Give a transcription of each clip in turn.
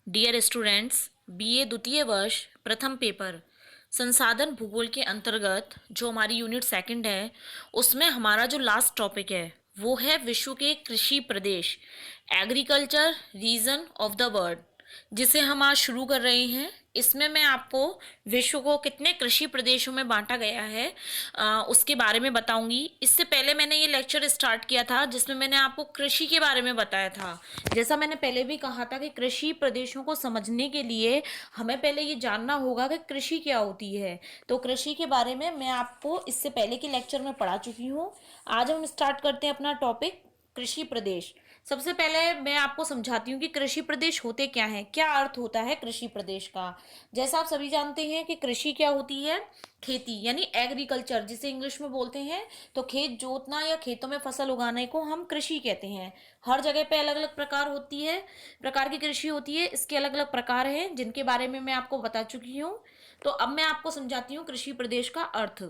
Dear students, BA द्वितीय वर्ष प्रथम पेपर संसाधन भूगोल के अंतर्गत जो हमारी यूनिट सेकंड है, उसमें हमारा जो लास्ट टॉपिक है वो है विश्व के कृषि प्रदेश, agriculture region of the world, जिसे हम आज शुरू कर रहे हैं। इसमें मैं आपको विश्व को कितने कृषि प्रदेशों में बांटा गया है उसके बारे में बताऊंगी। इससे पहले मैंने ये लेक्चर स्टार्ट किया था जिसमें मैंने आपको कृषि के बारे में बताया था। जैसा मैंने पहले भी कहा था कि कृषि प्रदेशों को समझने के लिए हमें पहले ये जानना होगा कि कृषि क्या होती है। तो कृषि के बारे में मैं आपको इससे पहले के लेक्चर में पढ़ा चुकी हूँ। आज हम स्टार्ट करते हैं अपना टॉपिक कृषि प्रदेश। सबसे पहले मैं आपको समझाती हूँ कि कृषि प्रदेश होते क्या हैं, क्या अर्थ होता है कृषि प्रदेश का। जैसा आप सभी जानते हैं कि कृषि क्या होती है, खेती यानी एग्रीकल्चर जिसे इंग्लिश में बोलते हैं। तो खेत जोतना या खेतों में फसल उगाने को हम कृषि कहते हैं। हर जगह पे अलग अलग प्रकार की कृषि होती है। इसके अलग अलग प्रकार हैं जिनके बारे में मैं आपको बता चुकी हूँ। तो अब मैं आपको समझाती हूँ कृषि प्रदेश का अर्थ।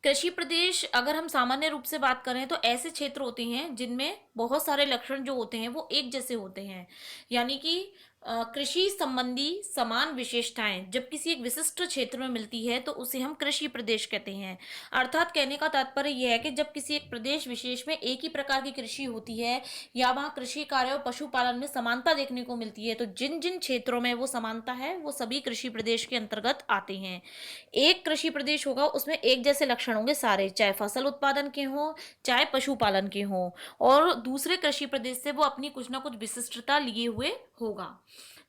कृषि प्रदेश अगर हम सामान्य रूप से बात करें तो ऐसे क्षेत्र होते हैं जिनमें बहुत सारे लक्षण जो होते हैं वो एक जैसे होते हैं। यानी कि कृषि संबंधी समान विशेषताएं जब किसी एक विशिष्ट क्षेत्र में मिलती है तो उसे हम कृषि प्रदेश कहते हैं। अर्थात कहने का तात्पर्य यह है कि जब किसी एक प्रदेश विशेष में एक ही प्रकार की कृषि होती है या वहाँ कृषि कार्य और पशुपालन में समानता देखने को मिलती है, तो जिन जिन क्षेत्रों में वो समानता है वो सभी कृषि प्रदेश के अंतर्गत आते हैं। एक कृषि प्रदेश होगा उसमें एक जैसे लक्षण होंगे सारे, चाहे फसल उत्पादन के हों चाहे पशुपालन के हों, और दूसरे कृषि प्रदेश से वो अपनी कुछ ना कुछ विशिष्टता लिए हुए होगा।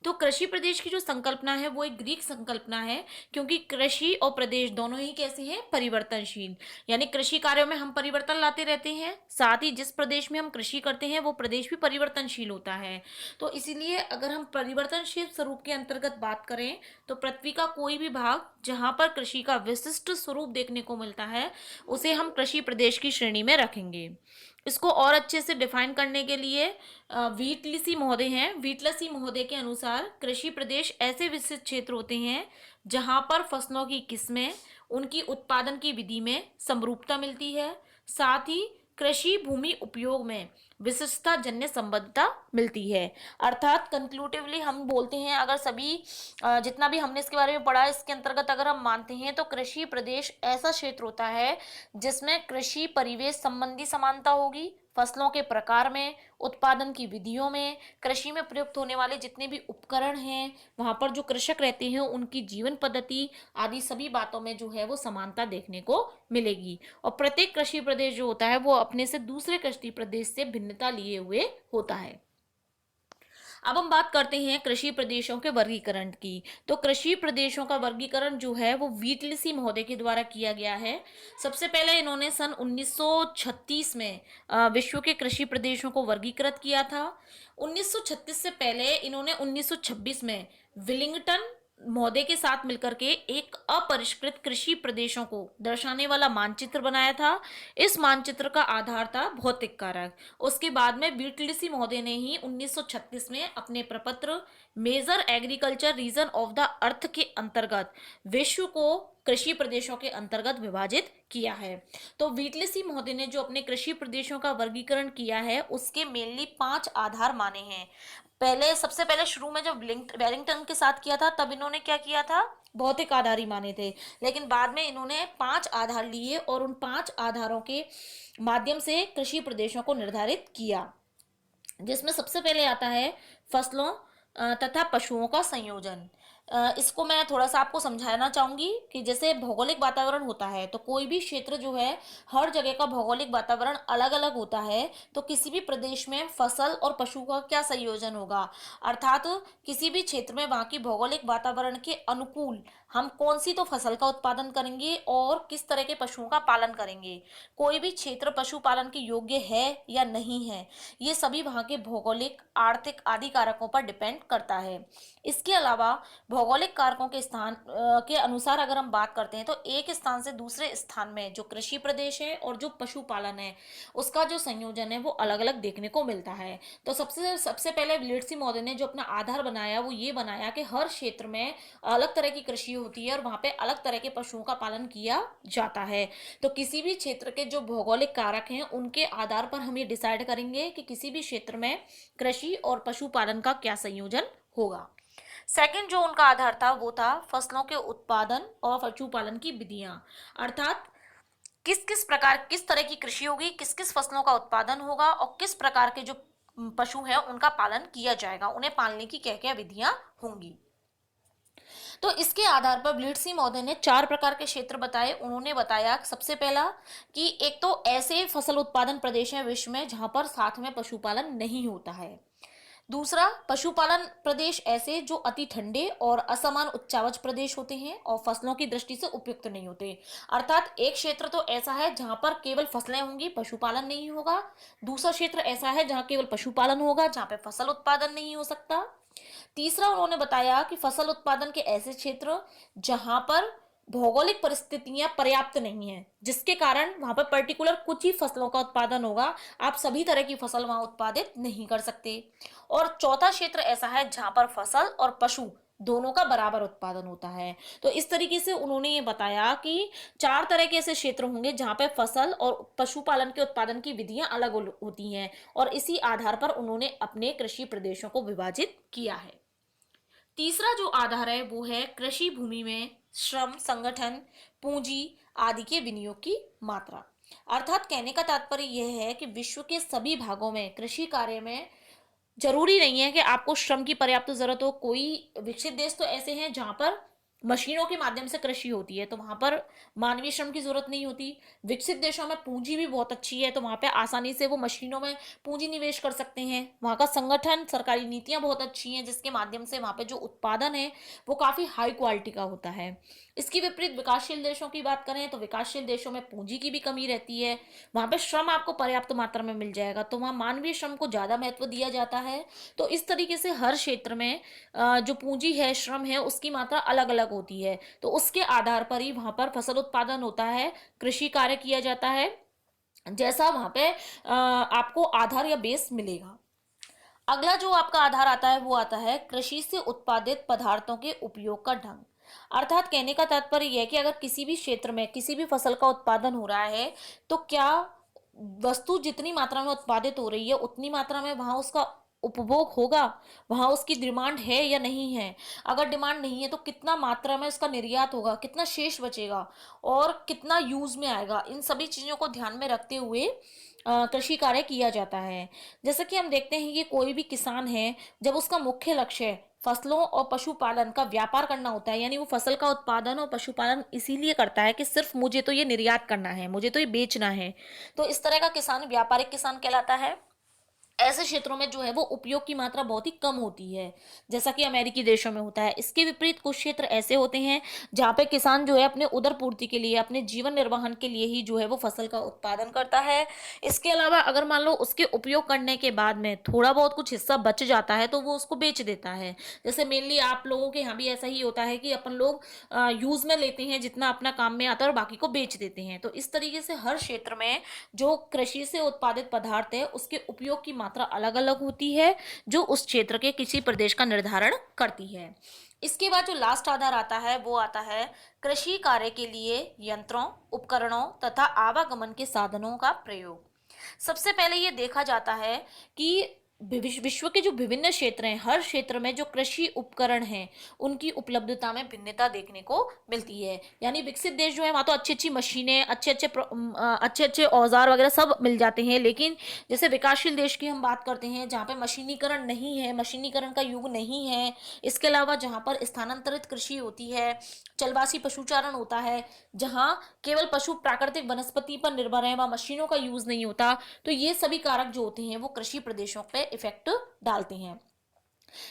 तो कृषि प्रदेश की जो संकल्पना है वो एक ग्रीक संकल्पना है, क्योंकि कृषि और प्रदेश दोनों ही कैसे हैं, परिवर्तनशील। यानी कृषि कार्यों में हम परिवर्तन लाते रहते हैं, साथ ही जिस प्रदेश में हम कृषि करते हैं वो प्रदेश भी परिवर्तनशील होता है। तो इसीलिए अगर हम परिवर्तनशील स्वरूप के अंतर्गत बात करें तो पृथ्वी का कोई भी भाग जहां पर कृषि का विशिष्ट स्वरूप देखने को मिलता है उसे हम कृषि प्रदेश की श्रेणी में रखेंगे। इसको और अच्छे से डिफाइन करने के लिए व्हीटलिसी महोदय हैं। व्हीटलसी महोदय के अनुसार कृषि प्रदेश ऐसे विशिष्ट क्षेत्र होते हैं जहां पर फसलों की किस्में, उनकी उत्पादन की विधि में समरूपता मिलती है, साथ ही कृषि भूमि उपयोग में विशिष्टता जन्य संबद्धता मिलती है। अर्थात कंक्लूटिवली हम बोलते हैं, अगर सभी जितना भी हमने इसके बारे में पढ़ा है इसके अंतर्गत अगर हम मानते हैं तो कृषि प्रदेश ऐसा क्षेत्र होता है जिसमें कृषि परिवेश संबंधी समानता होगी, फसलों के प्रकार में, उत्पादन की विधियों में, कृषि में प्रयुक्त होने वाले जितने भी उपकरण हैं, वहां पर जो कृषक रहते हैं उनकी जीवन पद्धति आदि सभी बातों में जो है वो समानता देखने को मिलेगी। और प्रत्येक कृषि प्रदेश जो होता है वो अपने से दूसरे कृषि प्रदेश से भिन्नता लिए हुए होता है। अब हम बात करते हैं कृषि प्रदेशों के वर्गीकरण की। तो कृषि प्रदेशों का वर्गीकरण जो है वो व्हीटलिसी महोदय के द्वारा किया गया है। सबसे पहले इन्होंने सन 1936 में विश्व के कृषि प्रदेशों को वर्गीकृत किया था। 1936 से पहले इन्होंने 1926 में विलिंगटन महोदय के साथ मिलकर के एक अपरिष्कृत कृषि प्रदेशों को दर्शाने वाला मानचित्र बनाया था। इस मानचित्र का आधार था भौतिक कारक। उसके बाद में बीटलिसी महोदय ने ही 1936 में अपने प्रपत्र major agriculture region of the earth के अंतर्गत विश्व को कृषि प्रदेशों के अंतर्गत विभाजित किया है। तो व्हीटलिसी महोदय ने जो अपने कृषि प्रदेशों का वर्गीकरण किया है उसके मेनली 5 आधार माने हैं। पहले सबसे पहले शुरू में जब वेलिंगटन के साथ किया था तब इन्होंने क्या किया था, भौतिक आधार ही माने थे। लेकिन बाद में इन्होंने 5 आधार लिए और उन 5 आधारों के माध्यम से कृषि प्रदेशों को निर्धारित किया, जिसमें सबसे पहले आता है फसलों तथा पशुओं का संयोजन। इसको मैं थोड़ा सा आपको समझाना चाहूंगी कि जैसे भौगोलिक वातावरण होता है तो कोई भी क्षेत्र जो है हर जगह का भौगोलिक वातावरण अलग अलग होता है। तो किसी भी प्रदेश में फसल और पशु का क्या संयोजन होगा, अर्थात किसी भी क्षेत्र में वहाँ की भौगोलिक वातावरण के अनुकूल हम कौन सी तो फसल का उत्पादन करेंगे और किस तरह के पशुओं का पालन करेंगे। कोई भी क्षेत्र पशुपालन के योग्य है या नहीं है, ये सभी वहाँ के भौगोलिक, आर्थिक आदि कारकों पर डिपेंड करता है। इसके अलावा भौगोलिक कारकों के स्थान के अनुसार अगर हम बात करते हैं तो एक स्थान से दूसरे स्थान में जो कृषि प्रदेश है और जो पशुपालन है उसका जो संयोजन है वो अलग अलग देखने को मिलता है। तो सबसे सबसे पहले व्हीटलिसी महोदय ने जो अपना आधार बनाया वो ये बनाया कि हर क्षेत्र में अलग तरह की कृषि होती है और वहाँ पे अलग तरह के पशुओं का पालन किया जाता है। तो किसी भी क्षेत्र के जो भौगोलिक कारक हैं उनके आधार पर हम ये डिसाइड करेंगे कि किसी भी क्षेत्र में कृषि और पशुपालन का क्या संयोजन होगा। सेकंड जो उनका आधार था वो था फसलों के उत्पादन और पशुपालन की विधियां, अर्थात किस किस प्रकार, किस तरह की कृषि होगी, किस किस फसलों का उत्पादन होगा और किस प्रकार के जो पशु हैं उनका पालन किया जाएगा, उन्हें पालने की क्या क्या विधियां होंगी। तो इसके आधार पर ब्लीडसी महोदय ने 4 प्रकार के क्षेत्र बताए। उन्होंने बताया सबसे पहला कि एक तो ऐसे फसल उत्पादन प्रदेश हैं विश्व में जहां पर साथ में पशुपालन नहीं होता है। दूसरा, पशुपालन प्रदेश ऐसे जो अति ठंडे और असमान उच्चावच प्रदेश होते हैं और फसलों की दृष्टि से उपयुक्त नहीं होते। अर्थात एक क्षेत्र तो ऐसा है जहां पर केवल फसलें होंगी, पशुपालन नहीं होगा। दूसरा क्षेत्र ऐसा है जहां केवल पशुपालन होगा, जहां पे फसल उत्पादन नहीं हो सकता। तीसरा, उन्होंने बताया कि फसल उत्पादन के ऐसे क्षेत्र जहां पर भौगोलिक परिस्थितियां पर्याप्त नहीं है, जिसके कारण वहां पर पर्टिकुलर कुछ ही फसलों का उत्पादन होगा, आप सभी तरह की फसल वहां उत्पादित नहीं कर सकते। और चौथा क्षेत्र ऐसा है जहां पर फसल और पशु दोनों का बराबर उत्पादन होता है। तो इस तरीके से उन्होंने ये बताया कि 4 तरह के ऐसे क्षेत्र होंगे जहां पे फसल और पशुपालन के उत्पादन की विधियां अलग होती हैं, और इसी आधार पर उन्होंने अपने कृषि प्रदेशों को विभाजित किया है। तीसरा जो आधार है वो है कृषि भूमि में श्रम, संगठन, पूंजी आदि के विनियोग की मात्रा। अर्थात कहने का तात्पर्य यह है कि विश्व के सभी भागों में कृषि कार्य में जरूरी नहीं है कि आपको श्रम की पर्याप्त जरूरत हो। कोई विकसित देश तो ऐसे हैं जहां पर मशीनों के माध्यम से कृषि होती है, तो वहां पर मानवीय श्रम की जरूरत नहीं होती। विकसित देशों में पूंजी भी बहुत अच्छी है, तो वहां पे आसानी से वो मशीनों में पूंजी निवेश कर सकते हैं। वहां का संगठन, सरकारी नीतियां बहुत अच्छी हैं, जिसके माध्यम से वहां पे जो उत्पादन है वो काफी हाई क्वालिटी का होता है। इसकी विपरीत विकासशील देशों की बात करें तो विकासशील देशों में पूंजी की भी कमी रहती है। वहां पे श्रम आपको पर्याप्त मात्रा में मिल जाएगा, तो वहां मानवीय श्रम को ज्यादा महत्व दिया जाता है। तो इस तरीके से हर क्षेत्र में जो पूंजी है, श्रम है, उसकी मात्रा अलग अलग होती है। तो उसके आधार पर ही वहां पर फसल उत्पादन होता है, कृषि कार्य किया जाता है, जैसा वहां पे आपको आधार या बेस मिलेगा। अगला जो आपका आधार आता है वो आता है कृषि से उत्पादित पदार्थों के उपयोग का ढंग। अर्थात कहने का तात्पर्य यह है कि अगर किसी भी क्षेत्र में किसी भी फसल का उत्पादन हो रहा है, तो क्या वस्तु जितनी मात्रा में उत्पादित हो रही है उतनी मात्रा में वहां उसका उपभोग होगा, वहां उसकी डिमांड है या नहीं है। अगर डिमांड नहीं है तो कितना मात्रा में उसका निर्यात होगा, कितना शेष बचेगा और कितना यूज में आएगा, इन सभी चीजों को ध्यान में रखते हुए कृषि कार्य किया जाता है। जैसे कि हम देखते हैं कि कोई भी किसान है, जब उसका मुख्य लक्ष्य फसलों और पशुपालन का व्यापार करना होता है, यानी वो फसल का उत्पादन और पशुपालन इसीलिए करता है कि सिर्फ मुझे तो ये निर्यात करना है, मुझे तो ये बेचना है, तो इस तरह का किसान व्यापारिक किसान कहलाता है। ऐसे क्षेत्रों में जो है वो उपयोग की मात्रा बहुत ही कम होती है, जैसा कि अमेरिकी देशों में होता है। इसके विपरीत कुछ क्षेत्र ऐसे होते हैं जहाँ पे किसान जो है अपने उदर पूर्ति के लिए, अपने जीवन निर्वहन के लिए ही जो है वो फसल का उत्पादन करता है। इसके अलावा अगर मान लो उसके उपयोग करने के बाद में थोड़ा बहुत कुछ हिस्सा बच जाता है तो वो उसको बेच देता है। जैसे मेनली आप लोगों के यहाँ भी ऐसा ही होता है कि अपन लोग यूज में लेते हैं जितना अपना काम में आता है और बाकी को बेच देते हैं। तो इस तरीके से हर क्षेत्र में जो कृषि से उत्पादित पदार्थ है उसके उपयोग की मात्रा अलग अलग होती है, जो उस क्षेत्र के किसी प्रदेश का निर्धारण करती है। इसके बाद जो लास्ट आधार आता है वो आता है कृषि कार्य के लिए यंत्रों, उपकरणों तथा आवागमन के साधनों का प्रयोग। सबसे पहले ये देखा जाता है कि विश्व के जो विभिन्न क्षेत्र हैं, हर क्षेत्र में जो कृषि उपकरण हैं उनकी उपलब्धता में भिन्नता देखने को मिलती है। यानी विकसित देश जो है वहाँ तो अच्छी अच्छी मशीनें, अच्छे अच्छे औजार वगैरह सब मिल जाते हैं, लेकिन जैसे विकासशील देश की हम बात करते हैं जहाँ पे मशीनीकरण नहीं है, मशीनीकरण का युग नहीं है। इसके अलावा जहाँ पर स्थानांतरित कृषि होती है, चलवासी पशुचारण होता है, जहाँ केवल पशु प्राकृतिक वनस्पति पर निर्भर है, वहाँ मशीनों का यूज नहीं होता। तो ये सभी कारक जो होते हैं वो कृषि प्रदेशों पे इफेक्ट डालते हैं।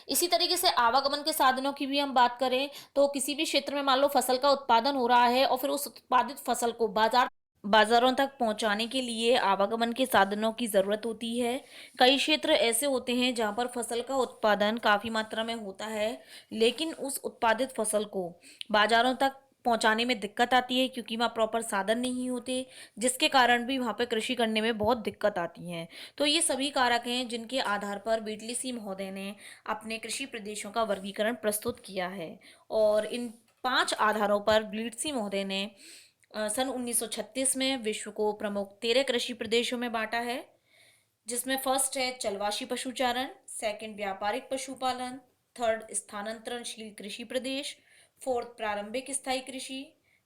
इसी तरीके से आवागमन के साधनों की भी हम बात करें तो किसी भी क्षेत्र में मान लो फसल का उत्पादन हो रहा है और फिर उस उत्पादित फसल को बाजारों तक पहुंचाने के लिए आवागमन के साधनों की जरूरत होती है। कई क्षेत्र ऐसे होते हैं जहां पर फसल का उत्पादन काफी मात्रा में होता है, लेकिन उस उत्पादित फसल को बाजारों तक पहुंचाने में दिक्कत आती है क्योंकि वहाँ प्रॉपर साधन नहीं होते, जिसके कारण भी वहाँ पे कृषि करने में बहुत दिक्कत आती है। तो ये सभी कारक हैं जिनके आधार पर बीटलीसी महोदय ने अपने कृषि प्रदेशों का वर्गीकरण प्रस्तुत किया है। और इन 5 आधारों पर बीटलीसी महोदय ने सन 1936 में विश्व को प्रमुख 13 कृषि प्रदेशों में बांटा है, जिसमें फर्स्ट है चलवाशी पशुचारण, सेकंड व्यापारिक पशुपालन, थर्ड स्थानांतरणशील कृषि प्रदेश, फोर्थ प्रारंभिक स्थायी कृषि,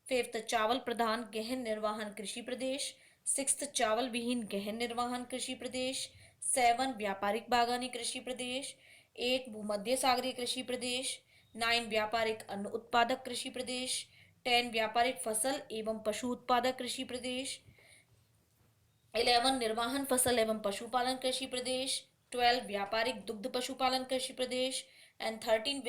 फिफ्थ चावल प्रधान गहन निर्वहन कृषि प्रदेश, सिक्स्थ चावल विहीन गहन निर्वहन कृषि प्रदेश, सेवन व्यापारिक बागानी कृषि प्रदेश, एट भूमध्य सागरीय कृषि प्रदेश, नाइन व्यापारिक अन्न उत्पादक कृषि प्रदेश, 10 व्यापारिक फसल एवं पशु उत्पादक कृषि प्रदेश, 11 निर्वाहन फसल एवं पशुपालन कृषि प्रदेश, 12 व्यापारिक दुग्ध पशुपालन कृषि प्रदेश एंड 13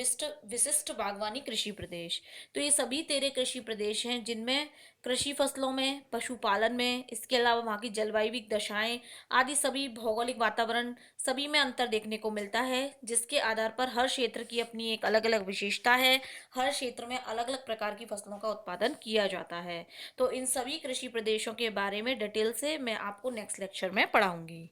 विशिष्ट बागवानी कृषि प्रदेश। तो ये सभी तेरे कृषि प्रदेश हैं जिनमें कृषि फसलों में, पशुपालन में, इसके अलावा वहाँ की जलवायु दशाएं आदि सभी भौगोलिक वातावरण सभी में अंतर देखने को मिलता है, जिसके आधार पर हर क्षेत्र की अपनी एक अलग अलग विशेषता है। हर क्षेत्र में अलग अलग प्रकार की फसलों का उत्पादन किया जाता है। तो इन सभी कृषि प्रदेशों के बारे में डिटेल से मैं आपको नेक्स्ट लेक्चर में पढ़ाऊंगी।